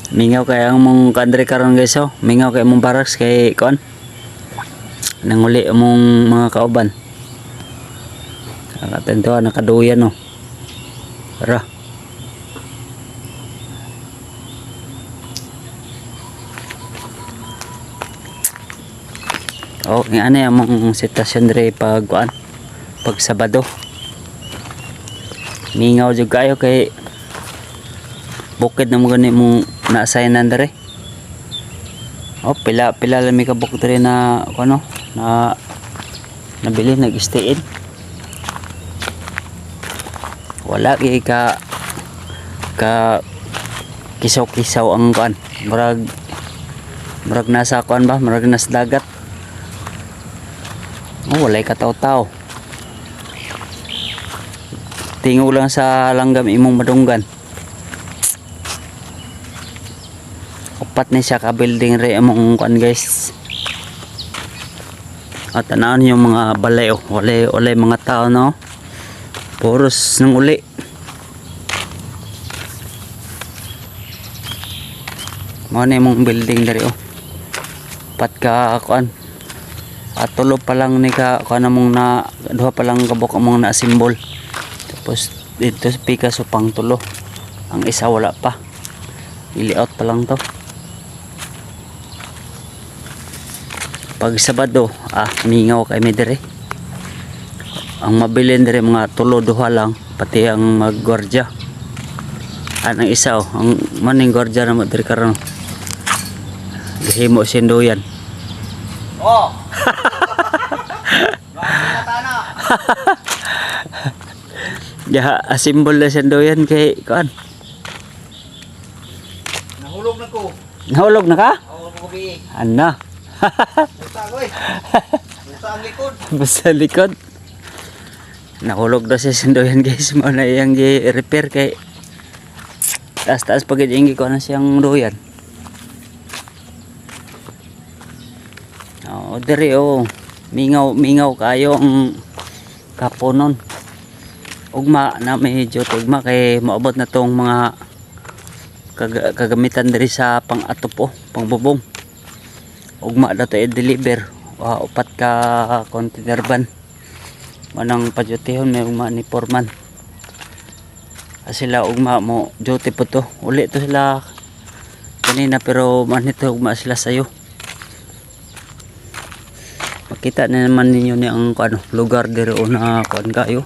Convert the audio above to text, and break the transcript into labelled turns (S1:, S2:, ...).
S1: Mingaw kay ang mong kandre karon guys oh. Mingaw kay mong baraks kay kon. Nanguli mong mga kauban. Nakatentuhan nakaduyan oh. Tara. Oh, nga ano yung mong sitasyon dre pag kuan, pag Sabado. Mingaw jud kayo kay bukid na mo gani mong na-assignan dre. Oh, pila lami ka bukid dre na kuno na nabili nag-stay in. Wala kay ka kisaw-kisaw ang kuan. Murag nasa kuan ba? Murag nasa dagat. Oh, walay kataw-taw. Tingo lang sa langgam imong madunggan. Upat ni siya ka building re among kuan guys. At tanawon yung mga balay oh. Walay mga tao no. Puros ng uli. Mo na imong building dari oh. Upat ka kuan. At tulo pa lang ni ka kana mong na duha pa lang kabuk mong na simbol. Tapos dito sa Picasso pang tulo. Ang isa wala pa. I-layout pa lang to. Pag Sabado, mingaw kay mi dire. Ang mabilin dire mga tulo duha lang pati ang maggwardya. Ang isa oh, ang maning gwardya na mo dire karon. Gihimo sinduyan.
S2: Oh.
S1: Ya, asimbol na sinduyan kay kuan.
S2: Nahulog na ko.
S1: Nahulog na ka?
S2: Oo, kubi.
S1: Ana.
S2: Buta ko eh. Buta ang likod.
S1: Basta likod. Nahulog na si sinduyan guys. Mo na iyang i-repair kay taas-taas pagid ingi ko na siyang duyan. Oh, diri oh. Mingaw kayo ang kaponon. Ugma na medyo ugma kay maabot na tong mga kagamitan diri sa pang-atop oh, pangbubong. Ugma dato i-deliver. Upat ka container van. Manang padyutihon may ugma ni Foreman. Sila ugma mo duty po to. Uli to sila kanina pero manito ugma sila sayo. Makita na naman ninyo ni ang lugar diri na kuan kayo.